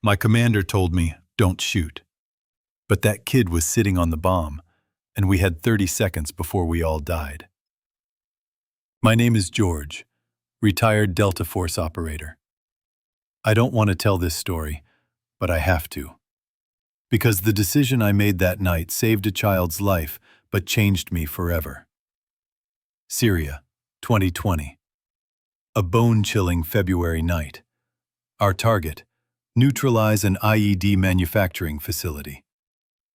My commander told me, don't shoot. But that kid was sitting on the bomb, and we had 30 seconds before we all died. My name is George, retired Delta Force operator. I don't want to tell this story, but I have to. Because the decision I made that night saved a child's life, but changed me forever. Syria, 2020. A bone-chilling February night. Our target, neutralize an IED manufacturing facility.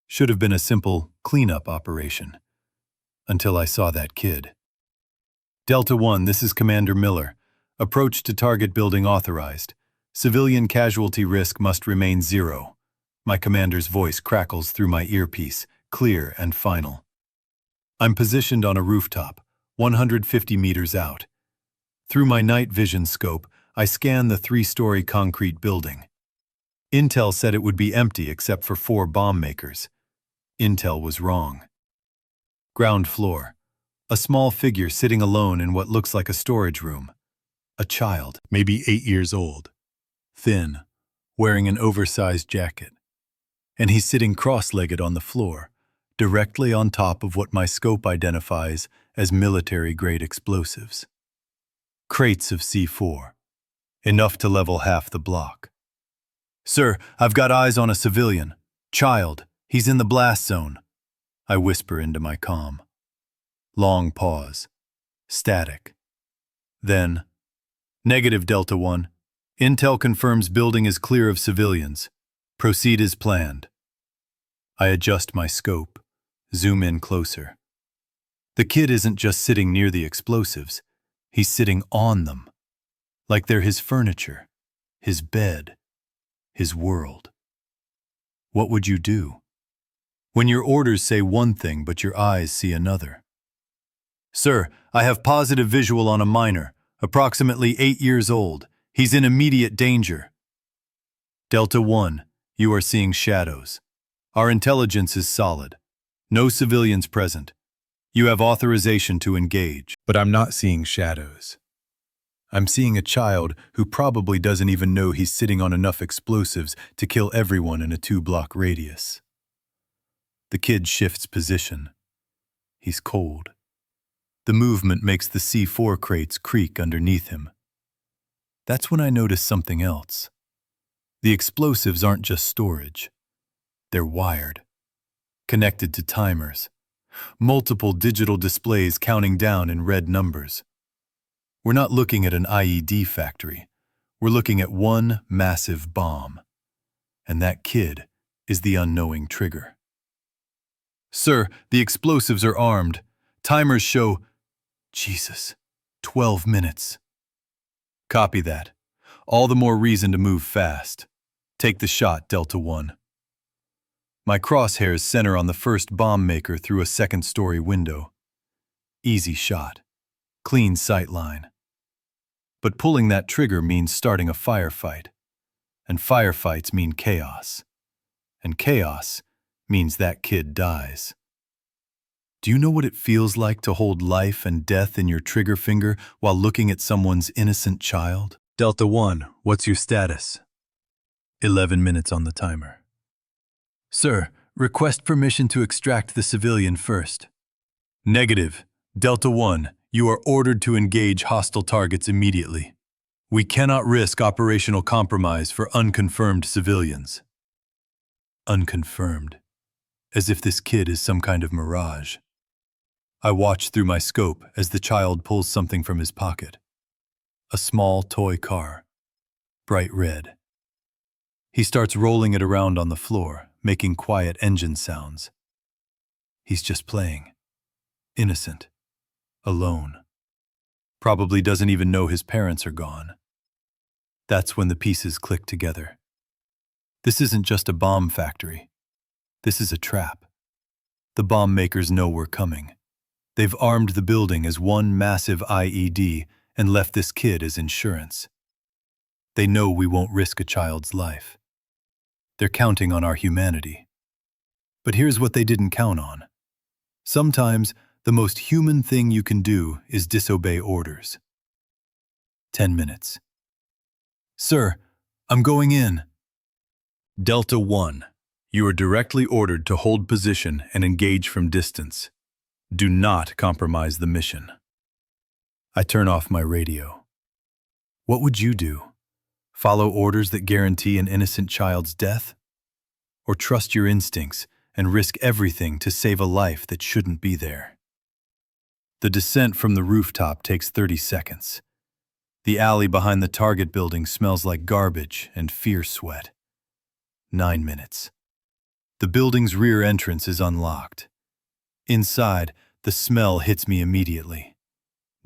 Should have been a simple cleanup operation. Until I saw that kid. Delta 1, this is Commander Miller. Approach to target building authorized. Civilian casualty risk must remain 0. My commander's voice crackles through my earpiece, clear and final. I'm positioned on a rooftop, 150 meters out. Through my night vision scope, I scan the 3-story concrete building. Intel said it would be empty except for 4 bomb makers. Intel was wrong. Ground floor. A small figure sitting alone in what looks like a storage room. A child, maybe 8 years old. Thin, wearing an oversized jacket. And he's sitting cross-legged on the floor, directly on top of what my scope identifies as military-grade explosives. Crates of C4. Enough to level half the block. Sir, I've got eyes on a civilian. Child, he's in the blast zone. I whisper into my comm. Long pause. Static. Then, negative Delta 1. Intel confirms building is clear of civilians. Proceed as planned. I adjust my scope, zoom in closer. The kid isn't just sitting near the explosives, he's sitting on them. Like they're his furniture, his bed, his world. What would you do? When your orders say one thing but your eyes see another. Sir, I have positive visual on a minor, approximately 8 years old. He's in immediate danger. Delta 1, you are seeing shadows. Our intelligence is solid. No civilians present. You have authorization to engage. But I'm not seeing shadows. I'm seeing a child who probably doesn't even know he's sitting on enough explosives to kill everyone in a 2-block radius. The kid shifts position. He's cold. The movement makes the C4 crates creak underneath him. That's when I notice something else. The explosives aren't just storage. They're wired, connected to timers, multiple digital displays counting down in red numbers. We're not looking at an IED factory. We're looking at one massive bomb. And that kid is the unknowing trigger. Sir, the explosives are armed. Timers show, Jesus, 12 minutes. Copy that. All the more reason to move fast. Take the shot, Delta 1. My crosshairs center on the first bomb maker through a 2nd-story window. Easy shot. Clean sight line. But pulling that trigger means starting a firefight. And firefights mean chaos. And chaos means that kid dies. Do you know what it feels like to hold life and death in your trigger finger while looking at someone's innocent child? Delta 1, what's your status? 11 minutes on the timer. Sir, request permission to extract the civilian first. Negative. Delta 1, you are ordered to engage hostile targets immediately. We cannot risk operational compromise for unconfirmed civilians. Unconfirmed. As if this kid is some kind of mirage. I watch through my scope as the child pulls something from his pocket. A small toy car. Bright red. He starts rolling it around on the floor, making quiet engine sounds. He's just playing. Innocent. Alone. Probably doesn't even know his parents are gone. That's when the pieces click together. This isn't just a bomb factory. This is a trap. The bomb makers know we're coming. They've armed the building as one massive IED and left this kid as insurance. They know we won't risk a child's life. They're counting on our humanity. But here's what they didn't count on. Sometimes, the most human thing you can do is disobey orders. 10 minutes. Sir, I'm going in. Delta 1. You are directly ordered to hold position and engage from distance. Do not compromise the mission. I turn off my radio. What would you do? Follow orders that guarantee an innocent child's death? Or trust your instincts and risk everything to save a life that shouldn't be there? The descent from the rooftop takes 30 seconds. The alley behind the target building smells like garbage and fear sweat. 9 minutes. The building's rear entrance is unlocked. Inside, the smell hits me immediately.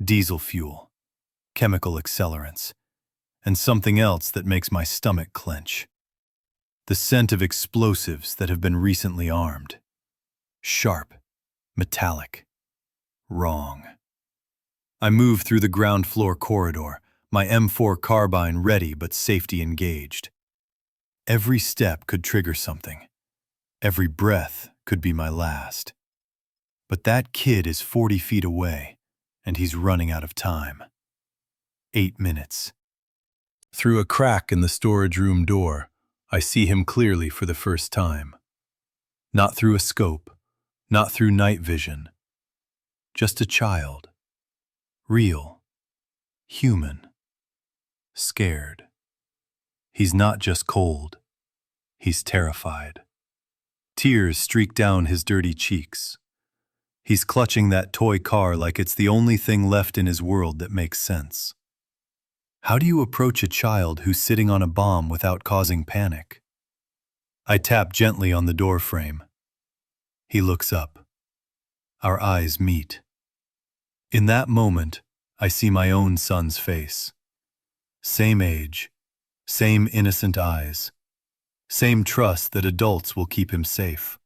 Diesel fuel, chemical accelerants, and something else that makes my stomach clench. The scent of explosives that have been recently armed. Sharp, metallic, wrong. I move through the ground floor corridor, my M4 carbine ready but safety engaged. Every step could trigger something. Every breath could be my last. But that kid is 40 feet away, and he's running out of time. 8 minutes. Through a crack in the storage room door, I see him clearly for the first time. Not through a scope, not through night vision. Just a child. Real. Human. Scared. He's not just cold. He's terrified. Tears streak down his dirty cheeks. He's clutching that toy car like it's the only thing left in his world that makes sense. How do you approach a child who's sitting on a bomb without causing panic? I tap gently on the door frame. He looks up. Our eyes meet. In that moment, I see my own son's face. Same age, same innocent eyes, same trust that adults will keep him safe.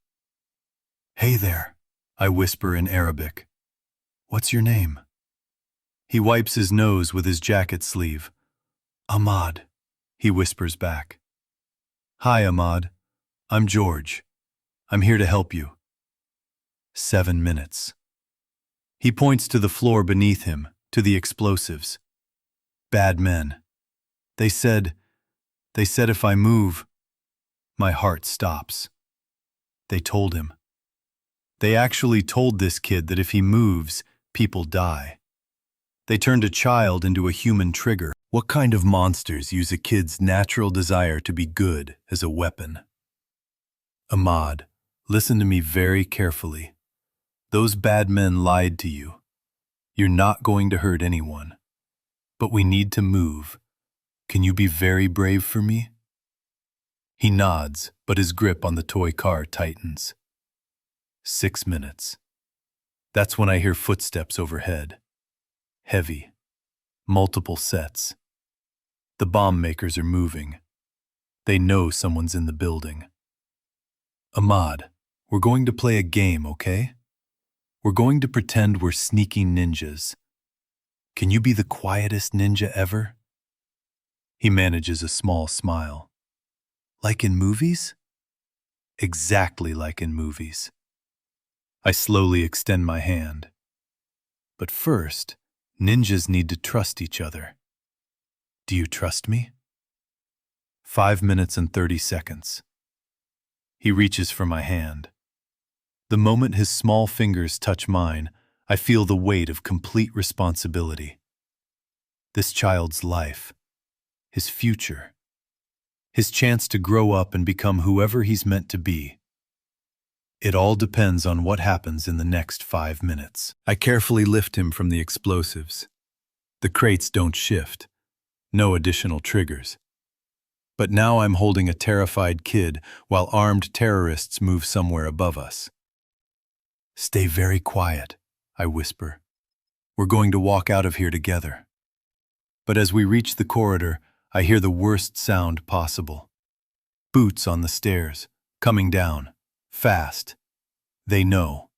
Hey there, I whisper in Arabic. What's your name? He wipes his nose with his jacket sleeve. Ahmad, he whispers back. Hi, Ahmad. I'm George. I'm here to help you. 7 minutes. He points to the floor beneath him, to the explosives. Bad men. They said if I move, my heart stops. They told him. They actually told this kid that if he moves, people die. They turned a child into a human trigger. What kind of monsters use a kid's natural desire to be good as a weapon? Ahmad, listen to me very carefully. Those bad men lied to you. You're not going to hurt anyone. But we need to move. Can you be very brave for me? He nods, but his grip on the toy car tightens. 6 minutes. That's when I hear footsteps overhead. Heavy. Multiple sets. The bomb makers are moving. They know someone's in the building. Ahmad, we're going to play a game, okay? We're going to pretend we're sneaking ninjas. Can you be the quietest ninja ever? He manages a small smile. Like in movies? Exactly like in movies. I slowly extend my hand. But first, ninjas need to trust each other. Do you trust me? 5 minutes and 30 seconds. He reaches for my hand. The moment his small fingers touch mine, I feel the weight of complete responsibility. This child's life, his future, his chance to grow up and become whoever he's meant to be. It all depends on what happens in the next 5 minutes. I carefully lift him from the explosives. The crates don't shift. No additional triggers. But now I'm holding a terrified kid while armed terrorists move somewhere above us. Stay very quiet, I whisper. We're going to walk out of here together. But as we reach the corridor, I hear the worst sound possible. Boots on the stairs, coming down, fast. They know.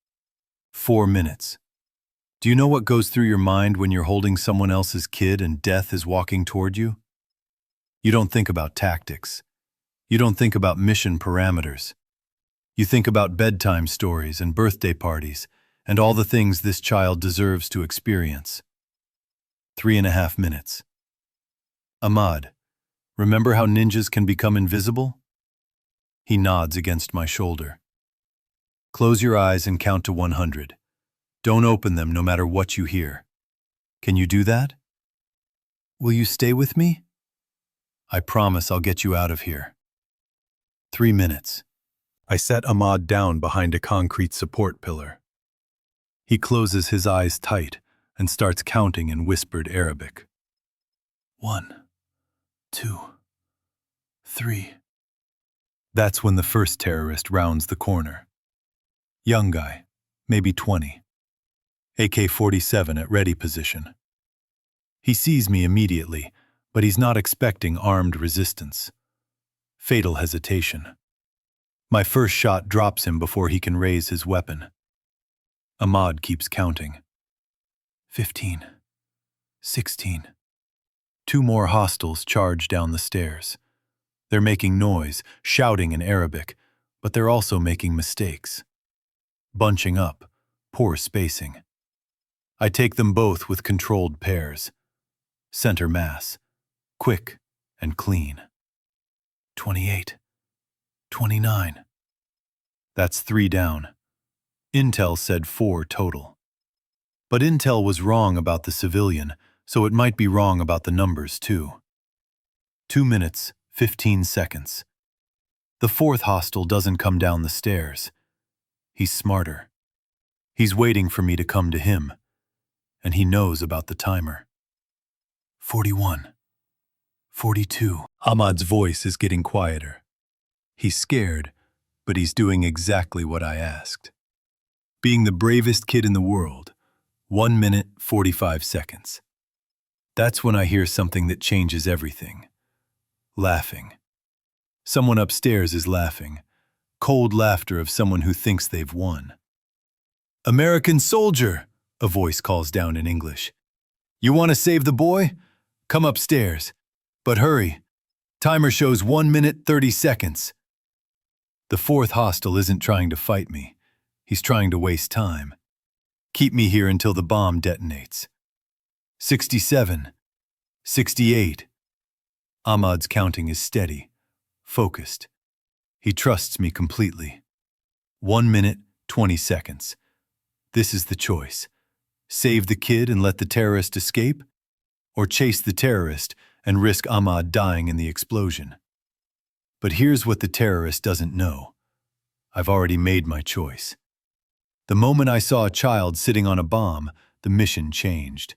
4 minutes. Do you know what goes through your mind when you're holding someone else's kid and death is walking toward you? You don't think about tactics. You don't think about mission parameters. You think about bedtime stories and birthday parties and all the things this child deserves to experience. 3.5 minutes. Ahmad, remember how ninjas can become invisible? He nods against my shoulder. Close your eyes and count to 100. Don't open them no matter what you hear. Can you do that? Will you stay with me? I promise I'll get you out of here. 3 minutes. I set Ahmad down behind a concrete support pillar. He closes his eyes tight and starts counting in whispered Arabic. 1, 2, 3. That's when the first terrorist rounds the corner. Young guy, maybe 20. AK-47 at ready position. He sees me immediately, but he's not expecting armed resistance. Fatal hesitation. My first shot drops him before he can raise his weapon. Ahmad keeps counting. 15. 16. 2 more hostiles charge down the stairs. They're making noise, shouting in Arabic, but they're also making mistakes. Bunching up, poor spacing. I take them both with controlled pairs. Center mass, quick and clean. 28. 29. That's 3 down. Intel said 4 total. But Intel was wrong about the civilian, so it might be wrong about the numbers too. 2 minutes, 15 seconds. The 4th hostile doesn't come down the stairs. He's smarter. He's waiting for me to come to him, and he knows about the timer. 41. 42. Ahmad's voice is getting quieter. He's scared, but he's doing exactly what I asked. Being the bravest kid in the world, 1 minute, 45 seconds. That's when I hear something that changes everything. Laughing. Someone upstairs is laughing. Cold laughter of someone who thinks they've won. "American soldier," a voice calls down in English. "You want to save the boy? Come upstairs. But hurry. Timer shows 1 minute, 30 seconds. The 4th hostile isn't trying to fight me. He's trying to waste time. Keep me here until the bomb detonates. 67. 68. Ahmad's counting is steady, focused. He trusts me completely. 1 minute, 20 seconds. This is the choice. Save the kid and let the terrorist escape? Or chase the terrorist and risk Ahmad dying in the explosion? But here's what the terrorist doesn't know. I've already made my choice. The moment I saw a child sitting on a bomb, the mission changed.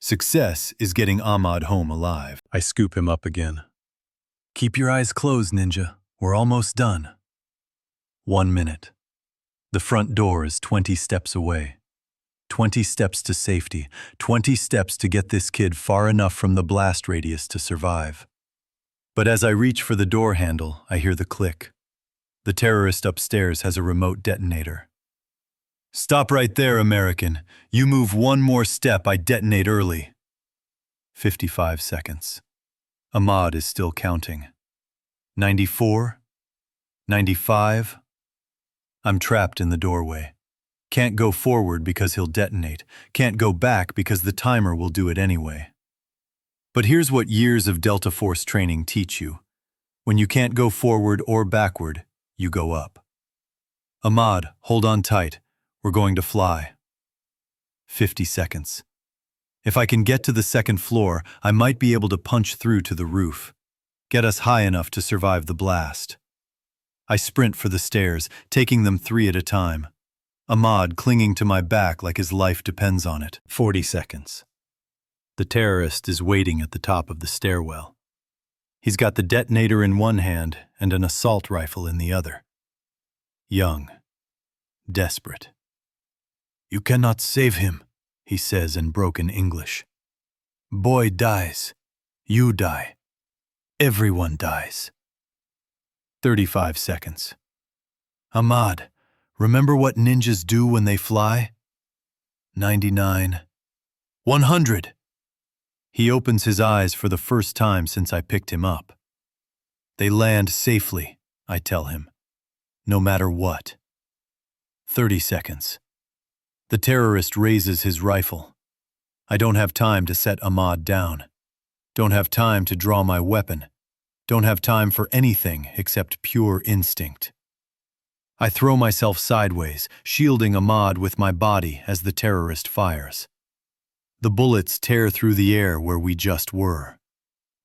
Success is getting Ahmad home alive. I scoop him up again. Keep your eyes closed, Ninja. We're almost done. 1 minute. The front door is 20 steps away. 20 steps to safety. 20 steps to get this kid far enough from the blast radius to survive. But as I reach for the door handle, I hear the click. The terrorist upstairs has a remote detonator. "Stop right there, American. You move 1 more step, I detonate early." 55 seconds. Ahmad is still counting. 94. 95. I'm trapped in the doorway. Can't go forward because he'll detonate. Can't go back because the timer will do it anyway. But here's what years of Delta Force training teach you. When you can't go forward or backward, you go up. Ahmad, hold on tight. We're going to fly. 50 seconds. If I can get to the 2nd floor, I might be able to punch through to the roof. Get us high enough to survive the blast. I sprint for the stairs, taking them 3 at a time. Ahmad clinging to my back like his life depends on it. 40 seconds. The terrorist is waiting at the top of the stairwell. He's got the detonator in one hand and an assault rifle in the other. Young. Desperate. "You cannot save him," he says in broken English. "Boy dies. You die. Everyone dies." 35 seconds. "Ahmad, remember what ninjas do when they fly?" 99. 100. He opens his eyes for the first time since I picked him up. "They land safely," I tell him. "No matter what." 30 seconds. The terrorist raises his rifle. I don't have time to set Ahmad down. Don't have time to draw my weapon. Don't have time for anything except pure instinct. I throw myself sideways, shielding Ahmad with my body as the terrorist fires. The bullets tear through the air where we just were.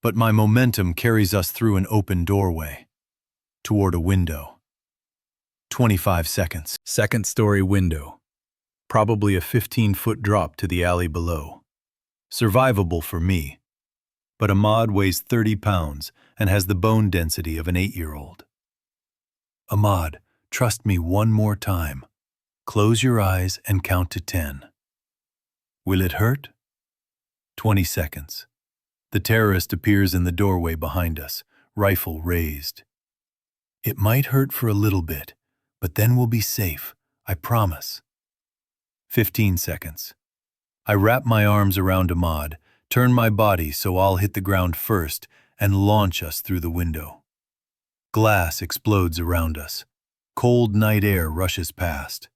But my momentum carries us through an open doorway, toward a window. 25 seconds. Second-story window. Probably a 15-foot drop to the alley below. Survivable for me. But Ahmad weighs 30 pounds and has the bone density of an 8-year-old. Ahmad, trust me one more time. Close your eyes and count to 10. Will it hurt? 20 seconds. The terrorist appears in the doorway behind us, rifle raised. It might hurt for a little bit, but then we'll be safe, I promise. 15 seconds. I wrap my arms around Ahmad, turn my body so I'll hit the ground first, and launch us through the window. Glass explodes around us. Cold night air rushes past.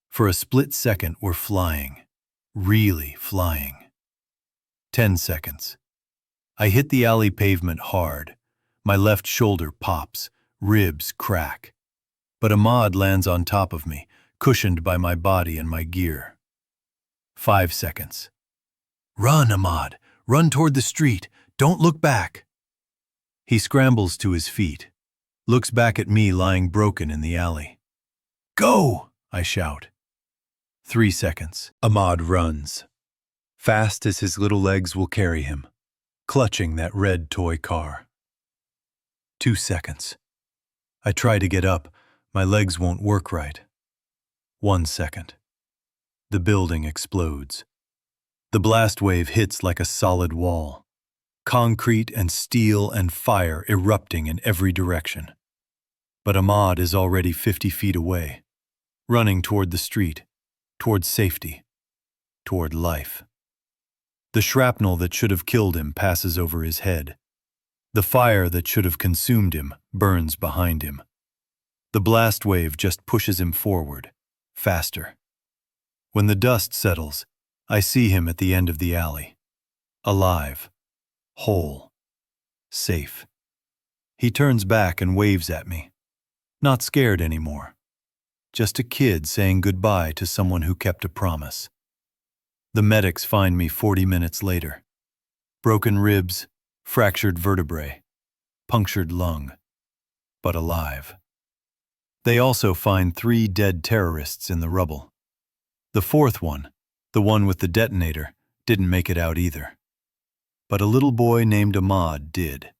For a split second, we're flying. Really flying. 10 seconds. I hit the alley pavement hard. My left shoulder pops, ribs crack. But Ahmad lands on top of me, cushioned by my body and my gear. 5 seconds. Run, Ahmad. Run toward the street. Don't look back. He scrambles to his feet, looks back at me lying broken in the alley. Go! I shout. 3 seconds. Ahmad runs, fast as his little legs will carry him, clutching that red toy car. 2 seconds. I try to get up. My legs won't work right. 1 second. The building explodes. The blast wave hits like a solid wall. Concrete and steel and fire erupting in every direction. But Ahmad is already 50 feet away, running toward the street, toward safety, toward life. The shrapnel that should have killed him passes over his head. The fire that should have consumed him burns behind him. The blast wave just pushes him forward, faster. When the dust settles, I see him at the end of the alley. Alive, whole, safe. He turns back and waves at me. Not scared anymore. Just a kid saying goodbye to someone who kept a promise. The medics find me 40 minutes later. Broken ribs, fractured vertebrae, punctured lung, but alive. They also find 3 dead terrorists in the rubble. The 4th one, the one with the detonator, didn't make it out either. But a little boy named Ahmad did.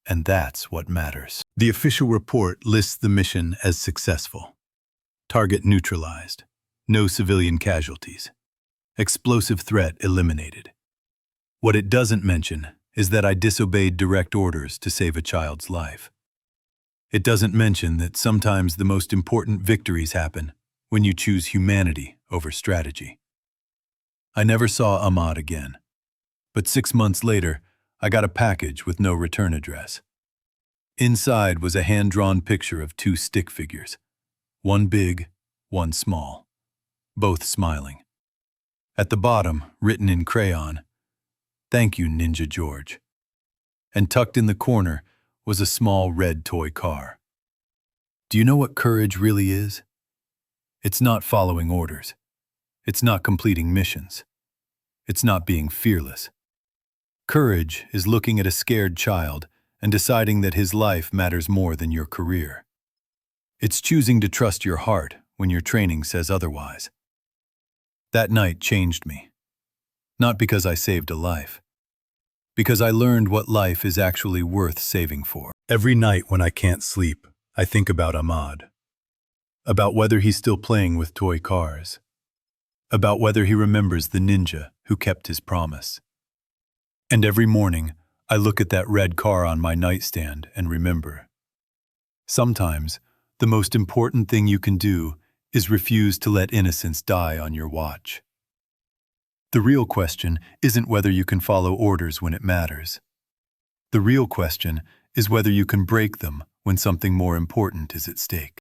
And that's what matters. The official report lists the mission as successful. Target neutralized. No civilian casualties. Explosive threat eliminated. What it doesn't mention is that I disobeyed direct orders to save a child's life. It doesn't mention that sometimes the most important victories happen when you choose humanity over strategy. I never saw Ahmad again, but 6 months later, I got a package with no return address. Inside was a hand-drawn picture of 2 stick figures, one big, one small, both smiling. At the bottom, written in crayon, "Thank you, Ninja George." And tucked in the corner was a small red toy car. Do you know what courage really is? It's not following orders. It's not completing missions. It's not being fearless. Courage is looking at a scared child and deciding that his life matters more than your career. It's choosing to trust your heart when your training says otherwise. That night changed me. Not because I saved a life. Because I learned what life is actually worth saving for. Every night when I can't sleep, I think about Ahmad. About whether he's still playing with toy cars. About whether he remembers the ninja who kept his promise. And every morning, I look at that red car on my nightstand and remember. Sometimes, the most important thing you can do is refuse to let innocence die on your watch. The real question isn't whether you can follow orders when it matters. The real question is whether you can break them when something more important is at stake.